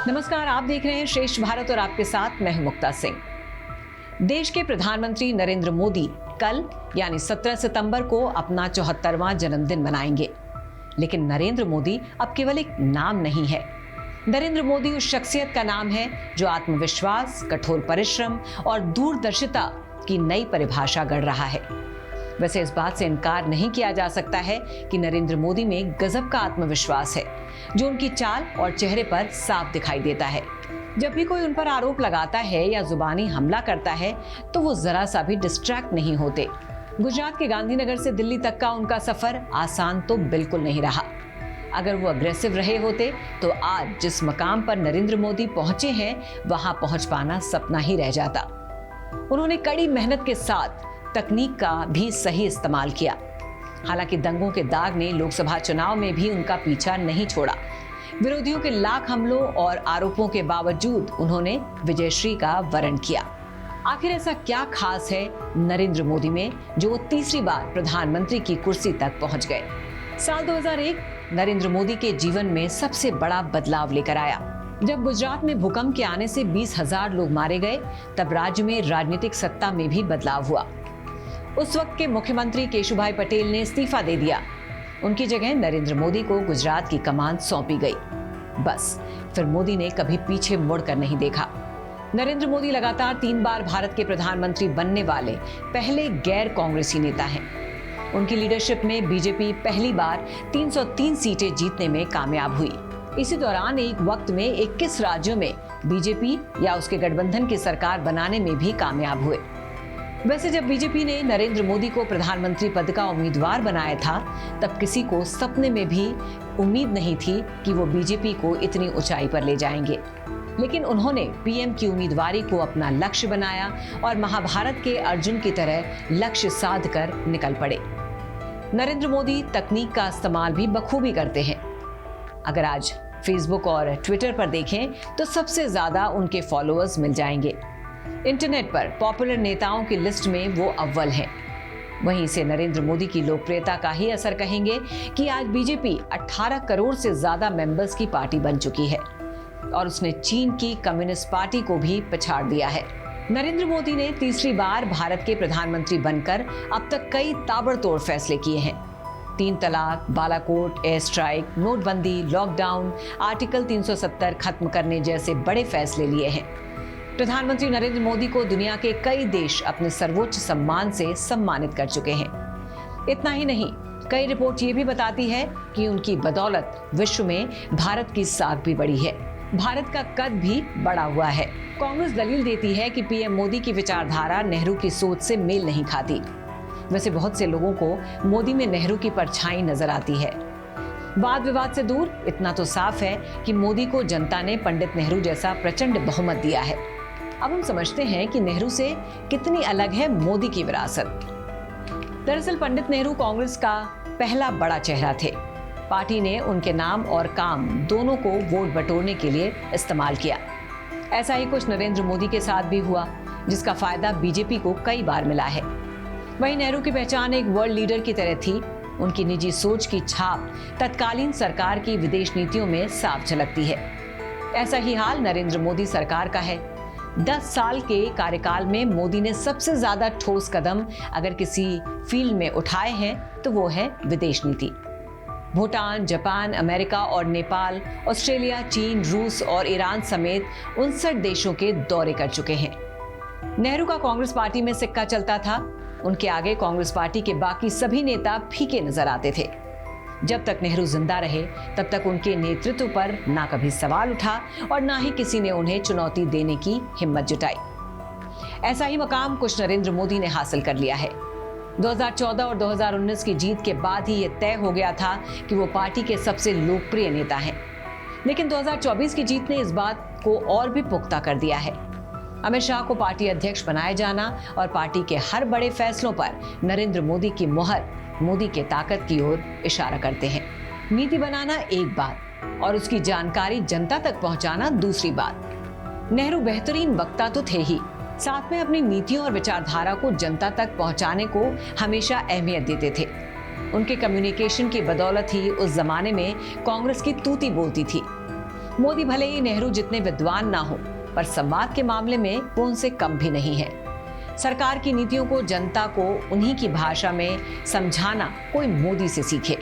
नमस्कार, आप देख रहे हैं श्रेष्ठ भारत और आपके साथ मैं हूं मुक्ता सिंह। देश के प्रधानमंत्री नरेंद्र मोदी कल यानी 17 सितंबर को अपना 74वां जन्मदिन मनाएंगे। लेकिन नरेंद्र मोदी अब केवल एक नाम नहीं है। नरेंद्र मोदी उस शख्सियत का नाम है जो आत्मविश्वास, कठोर परिश्रम और दूरदर्शिता की नई परिभाषा गढ़ रहा है। वैसे इस बात से इनकार नहीं किया जा सकता है कि नरेंद्र मोदी में गजब का आत्मविश्वास है, जो उनकी चाल और चेहरे पर साफ दिखाई देता है। जब भी कोई उन पर आरोप लगाता है या जुबानी हमला करता है तो वो जरा सा भी डिस्ट्रैक्ट नहीं होते। गुजरात के गांधीनगर से दिल्ली तक का उनका सफर आसान तो बिल्कुल नहीं रहा। अगर वो अग्रेसिव रहे होते तो आज जिस मकाम पर नरेंद्र मोदी पहुंचे हैं वहां पहुंच पाना सपना ही रह जाता। उन्होंने कड़ी मेहनत के साथ तकनीक का भी सही इस्तेमाल किया। हालांकि दंगों के दाग ने लोकसभा चुनाव में भी उनका पीछा नहीं छोड़ा। विरोधियों के लाख हमलों और आरोपों के बावजूद उन्होंने विजयश्री का वरण किया। आखिर ऐसा क्या खास है नरेंद्र मोदी में जो वो तीसरी बार प्रधानमंत्री की कुर्सी तक पहुंच गए? साल 2001 नरेंद्र मोदी के जीवन में सबसे बड़ा बदलाव लेकर आया। जब गुजरात में भूकंप के आने से 20,000 लोग मारे गए, तब राज्य में राजनीतिक सत्ता में भी बदलाव हुआ। उस वक्त के मुख्यमंत्री केशुभाई पटेल ने इस्तीफा दे दिया। उनकी जगह नरेंद्र मोदी को गुजरात की कमान सौंपी गई। बस फिर मोदी ने कभी पीछे मुड़कर नहीं देखा। नरेंद्र मोदी लगातार 3 बार भारत के प्रधानमंत्री बनने वाले पहले गैर कांग्रेसी नेता हैं। उनकी लीडरशिप में बीजेपी पहली बार 303 सीटें जीतने में कामयाब हुई। इसी दौरान एक वक्त में 21 राज्यों में बीजेपी या उसके गठबंधन की सरकार बनाने में भी कामयाब हुए। वैसे जब बीजेपी ने नरेंद्र मोदी को प्रधानमंत्री पद का उम्मीदवार बनाया था, तब किसी को सपने में भी उम्मीद नहीं थी कि वो बीजेपी को इतनी ऊंचाई पर ले जाएंगे। लेकिन उन्होंने पीएम की उम्मीदवारी को अपना लक्ष्य बनाया और महाभारत के अर्जुन की तरह लक्ष्य साध कर निकल पड़े। नरेंद्र मोदी तकनीक का इस्तेमाल भी बखूबी करते हैं। अगर आज फेसबुक और ट्विटर पर देखें तो सबसे ज्यादा उनके फॉलोअर्स मिल जाएंगे। इंटरनेट पर पॉपुलर नेताओं की लिस्ट में वो अव्वल हैं। वहीं से नरेंद्र मोदी की लोकप्रियता का ही असर कहेंगे कि आज बीजेपी 18 करोड़ से ज्यादा मेंबर्स की पार्टी बन चुकी है और उसने चीन की कम्युनिस्ट पार्टी को भी पछाड़ दिया है। नरेंद्र मोदी ने तीसरी बार भारत के प्रधानमंत्री बनकर अब तक कई ताबड़तोड़ फैसले किए हैं। 3 तलाक, बालाकोट, एयर स्ट्राइक, नोटबंदी, लॉकडाउन, आर्टिकल 370 खत्म करने जैसे बड़े फैसले लिए हैं। प्रधानमंत्री नरेंद्र मोदी को दुनिया के कई देश अपने सर्वोच्च सम्मान से सम्मानित कर चुके हैं। इतना ही नहीं, कई रिपोर्ट ये भी बताती है कि उनकी बदौलत विश्व में भारत की साख भी बढ़ी है। भारत का कद भी बढ़ा हुआ है। कांग्रेस दलील देती है कि पीएम मोदी की विचारधारा नेहरू की सोच से मेल नहीं खाती। वैसे बहुत से लोगों को मोदी में नेहरू की परछाई नजर आती है। वाद विवाद से दूर इतना तो साफ है कि मोदी को जनता ने पंडित नेहरू जैसा प्रचंड बहुमत दिया है। अब हम समझते हैं कि नेहरू से कितनी अलग है मोदी की विरासत। दरअसल पंडित नेहरू कांग्रेस का पहला बड़ा चेहरा थे। पार्टी ने उनके नाम और काम दोनों को वोट बटोरने के लिए इस्तेमाल किया। ऐसा ही कुछ नरेंद्र मोदी के साथ भी हुआ, जिसका फायदा बीजेपी को कई बार मिला है। वहीं नेहरू की पहचान एक वर्ल्ड लीडर की तरह थी। उनकी निजी सोच की छाप तत्कालीन सरकार की विदेश नीतियों में साफ झलकती है। ऐसा ही हाल नरेंद्र मोदी सरकार का है। 10 साल के कार्यकाल में मोदी ने सबसे ज्यादा ठोस कदम अगर किसी फील्ड में उठाए हैं तो वो है विदेश नीति। भूटान, जापान, अमेरिका और नेपाल, ऑस्ट्रेलिया, चीन, रूस और ईरान समेत 59 देशों के दौरे कर चुके हैं। नेहरू का कांग्रेस पार्टी में सिक्का चलता था। उनके आगे कांग्रेस पार्टी के बाकी सभी नेता फीके नजर आते थे। जब तक नेहरू जिंदा रहे तब तक उनके नेतृत्व पर ना कभी सवाल उठा और ना ही किसी ने उन्हें चुनौती देने की हिम्मत जुटाई। ऐसा ही मकाम कुछ नरेंद्र मोदी ने हासिल कर लिया है। 2014 और 2019 की जीत के बाद ही यह तय हो गया था कि वो पार्टी के सबसे लोकप्रिय नेता हैं। लेकिन 2024 की जीत ने इस बात को और भी पुख्ता कर दिया है। अमित शाह को पार्टी अध्यक्ष बनाए जाना और पार्टी के हर बड़े फैसलों पर नरेंद्र मोदी की मुहर मोदी के ताकत की ओर इशारा करते हैं। नीति बनाना एक बात और उसकी जानकारी जनता तक पहुंचाना दूसरी बात। नेहरू बेहतरीन वक्ता तो थे ही, साथ में अपनी नीतियों और विचारधारा को जनता तक पहुंचाने को हमेशा अहमियत देते थे। उनके कम्युनिकेशन की बदौलत ही उस जमाने में कांग्रेस की तूती बोलती थी। मोदी भले ही नेहरू जितने विद्वान ना हो, पर संवाद के मामले में वो उनसे कम भी नहीं है। सरकार की नीतियों को जनता को उन्हीं की भाषा में समझाना कोई मोदी से सीखे।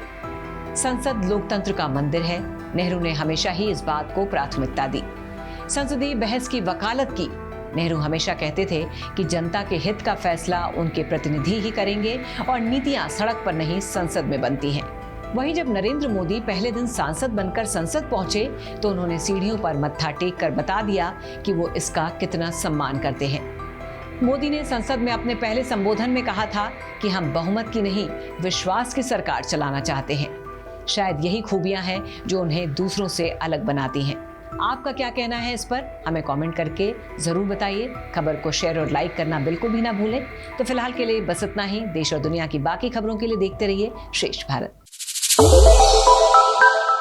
संसद लोकतंत्र का मंदिर है। नेहरू ने हमेशा ही इस बात को प्राथमिकता दी। संसदीय बहस की वकालत की। नेहरू हमेशा कहते थे कि जनता के हित का फैसला उनके प्रतिनिधि ही करेंगे और नीतियां सड़क पर नहीं संसद में बनती हैं। वहीं जब नरेंद्र मोदी पहले दिन सांसद बनकर संसद पहुंचे तो उन्होंने सीढ़ियों पर मत्था टेक कर बता दिया कि वो इसका कितना सम्मान करते हैं। मोदी ने संसद में अपने पहले संबोधन में कहा था कि हम बहुमत की नहीं, विश्वास की सरकार चलाना चाहते हैं। शायद यही खूबियां हैं जो उन्हें दूसरों से अलग बनाती हैं। आपका क्या कहना है इस पर? हमें कमेंट करके जरूर बताइए। खबर को शेयर और लाइक करना बिल्कुल भी ना भूलें। तो फिलहाल के लिए बस इतना ही। देश और दुनिया की बाकी खबरों के लिए देखते रहिए श्रेष्ठ भारत।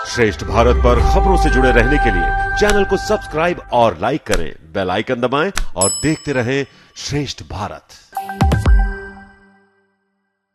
श्रेष्ठ भारत पर खबरों से जुड़े रहने के लिए चैनल को सब्सक्राइब और लाइक करें, बेल आइकन दबाएं और देखते रहें श्रेष्ठ भारत।